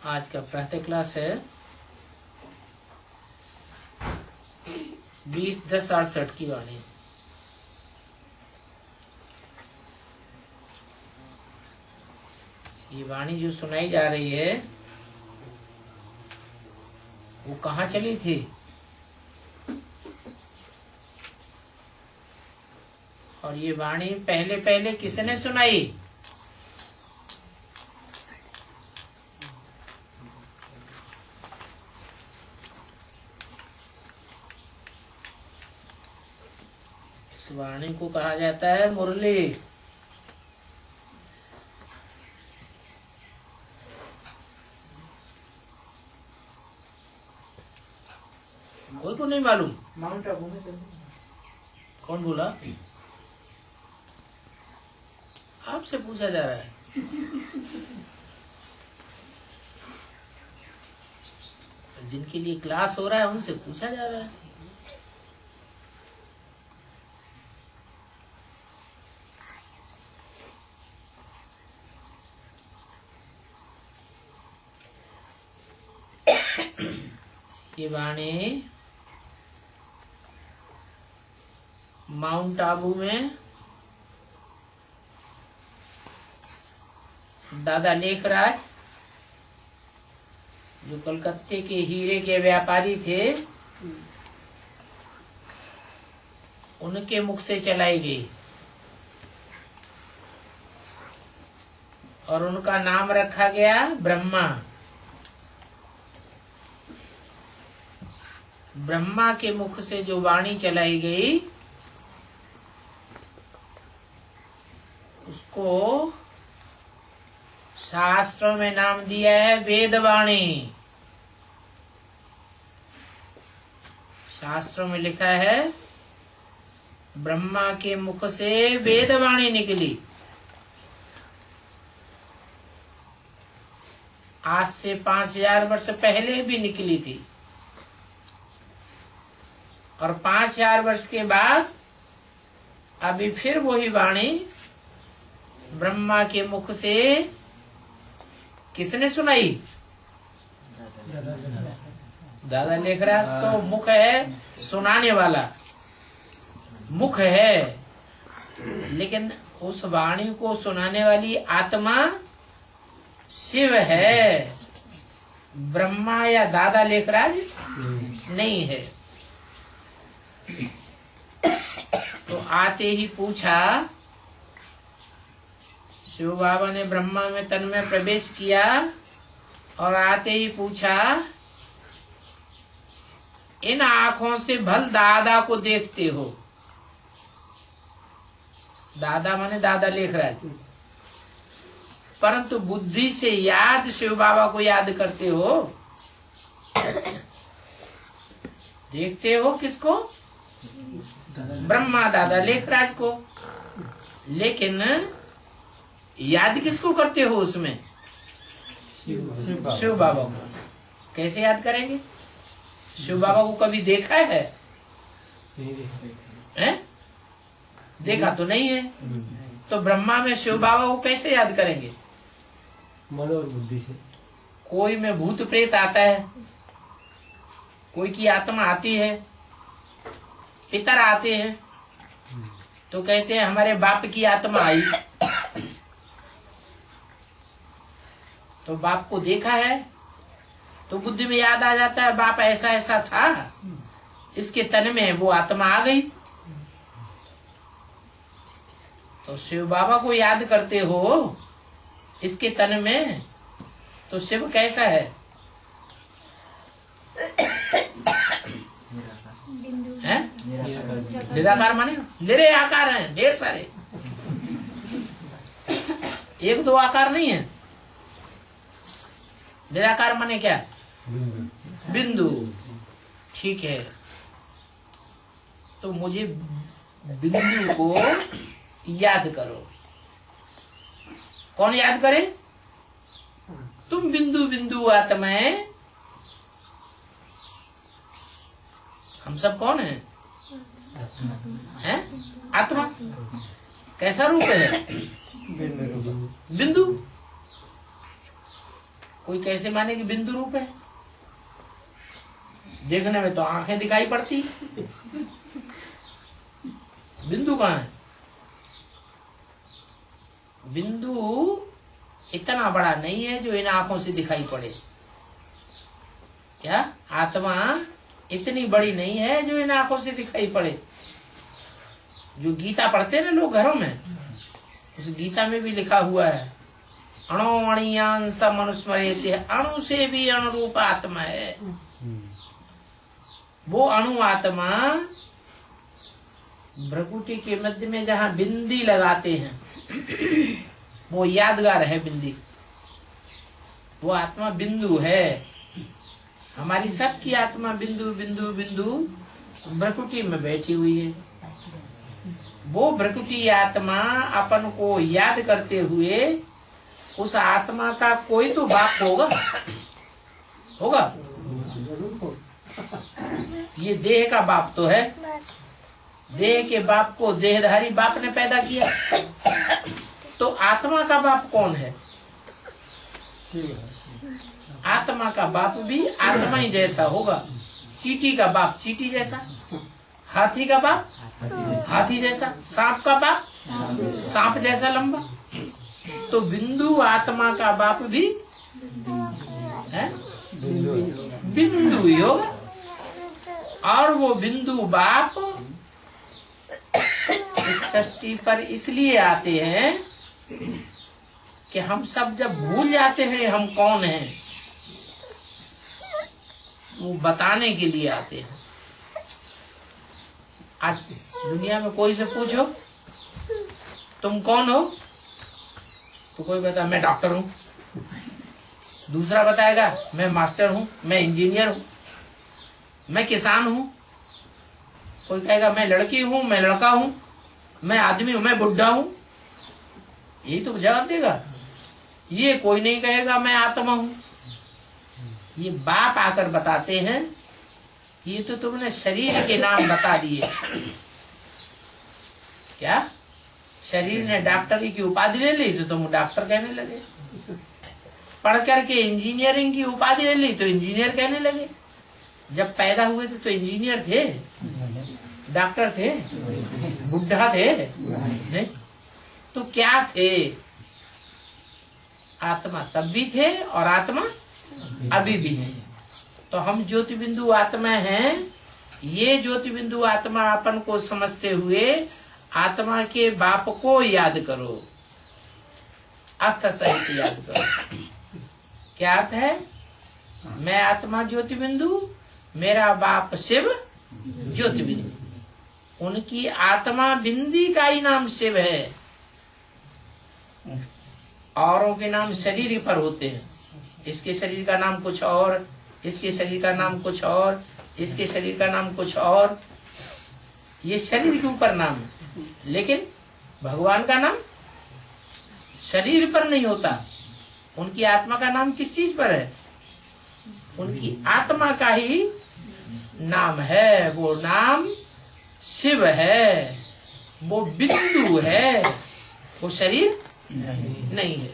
आज का प्रातः क्लास है 20/10/68 की वाणी। ये वाणी जो सुनाई जा रही है वो कहाँ चली थी? और ये वाणी पहले पहले किसने सुनाई? इस वाणी को कहा जाता है मुरली। कोई को नहीं मालूम? माउंट आबू में कौन बोला? आपसे पूछा जा रहा है। जिनके लिए क्लास हो रहा है उनसे पूछा जा रहा है। ये वाणी माउंट आबू में दादा लेखराज जो कलकत्ते के हीरे के व्यापारी थे उनके मुख से चलाई गई और उनका नाम रखा गया ब्रह्मा। ब्रह्मा के मुख से जो वाणी चलाई गई उसको शास्त्रों में नाम दिया है वेदवाणी। शास्त्रों में लिखा है ब्रह्मा के मुख से वेदवाणी निकली। आज से 5000 वर्ष पहले भी निकली थी और 5000 वर्ष के बाद अभी फिर वही वाणी ब्रह्मा के मुख से किसने सुनाई? दादा लेखराज तो मुख है, सुनाने वाला मुख है, लेकिन उस वाणी को सुनाने वाली आत्मा शिव है, ब्रह्मा या दादा लेखराज नहीं है। तो आते ही पूछा, शिव बाबा ने ब्रह्मा में तन में प्रवेश किया और आते ही पूछा, इन आंखों से भल दादा को देखते हो? दादा माने दादा लेखराज। परंतु बुद्धि से याद शिव बाबा को याद करते हो? देखते हो किसको? ब्रह्मा दादा लेखराज को। लेकिन याद किसको करते हो उसमें? शिव बाबा को। कैसे याद करेंगे? शिव बाबा को कभी देखा है? हैं? देखा तो नहीं है। तो ब्रह्मा में शिव बाबा को कैसे याद करेंगे? मन और बुद्धि से। कोई में भूत प्रेत आता है, कोई की आत्मा आती है, पितर आते हैं, तो कहते हैं हमारे बाप की आत्मा आई। तो बाप को देखा है तो बुद्धि में याद आ जाता है बाप ऐसा ऐसा था, इसके तन में वो आत्मा आ गई। तो शिव बाबा को याद करते हो इसके तन में, तो शिव कैसा है? निराकार माने निरे आकार हैं, ढेर सारे, एक दो आकार नहीं है। निराकार माने क्या? बिंदु। ठीक है, तो मुझे बिंदु को याद करो। कौन याद करे? तुम बिंदु बिंदु आत्माएं। हम सब कौन है? हैं? आत्मा। कैसा रूप है? बिंदु। कोई कैसे माने कि बिंदु रूप है? देखने में तो आंखें दिखाई पड़ती, बिंदु कहाँ है? बिंदु इतना बड़ा नहीं है जो इन आंखों से दिखाई पड़े। क्या आत्मा इतनी बड़ी नहीं है जो इन आंखों से दिखाई पड़े? जो गीता पढ़ते हैं ना लोग घरों में, उस गीता में भी लिखा हुआ है अणो अणियांश मनुस्मरेति, अणु से भी अणुरूप आत्मा है। वो अणु आत्मा भ्रकुटी के मध्य में जहाँ बिंदी लगाते हैं, वो यादगार है बिंदी, वो आत्मा बिंदु है। हमारी सबकी आत्मा बिंदु बिंदु बिंदु भ्रकुटी में बैठी हुई है। वो भ्रकुटी आत्मा अपन को याद करते हुए, उस आत्मा का कोई तो बाप होगा, होगा। ये देह का बाप तो है, देह के बाप को देहधारी बाप ने पैदा किया। तो आत्मा का बाप कौन है? आत्मा का बाप भी आत्मा ही जैसा होगा। चींटी का बाप चींटी जैसा, हाथी का बाप हाथी जैसा, सांप का बाप सांप जैसा लंबा। तो बिंदु आत्मा का बाप भी है, बिंदु ही होगा। और वो बिंदु बाप इस सृष्टि पर इसलिए आते हैं कि हम सब जब भूल जाते हैं हम कौन हैं, वो बताने के लिए आते हैं। आज दुनिया में कोई से पूछो तुम कौन हो, तो कोई बता मैं डॉक्टर हूँ, दूसरा बताएगा मैं मास्टर हूँ, मैं इंजीनियर हूँ, मैं किसान हूँ, कोई कहेगा मैं लड़की हूँ, मैं लड़का हूँ, मैं आदमी हूँ, मैं बुढ़ा हूँ। यही तो जवाब देगा। ये कोई नहीं कहेगा मैं आत्मा हूँ। ये बाप आकर बताते हैं ये तो तुमने शरीर के नाम बता दिए। क्या शरीर ने डॉक्टरी की उपाधि ले ली तो तुम डॉक्टर कहने लगे, पढ़ करके इंजीनियरिंग की उपाधि ले ली तो इंजीनियर कहने लगे। जब पैदा हुए थे तो इंजीनियर थे, डॉक्टर थे, बुढ़ा थे? नहीं तो क्या थे? आत्मा तब भी थे और आत्मा अभी भी है। तो हम ज्योति बिंदु आत्मा हैं। ये ज्योति बिंदु आत्मा अपन को समझते हुए आत्मा के बाप को याद करो, अर्थ सहित याद करो। क्या अर्थ है? मैं आत्मा ज्योति बिंदु, मेरा बाप शिव ज्योति बिंदु। उनकी आत्मा बिंदी का ही नाम शिव है, औरों के नाम शरीर ही पर होते हैं। इसके शरीर का नाम कुछ और, इसके शरीर का नाम कुछ और, इसके शरीर का नाम कुछ और। ये शरीर के ऊपर नाम है, लेकिन भगवान का नाम शरीर पर नहीं होता। उनकी आत्मा का नाम किस चीज पर है? उनकी आत्मा का ही नाम है। वो नाम शिव है, वो बिंदु है, वो शरीर नहीं है।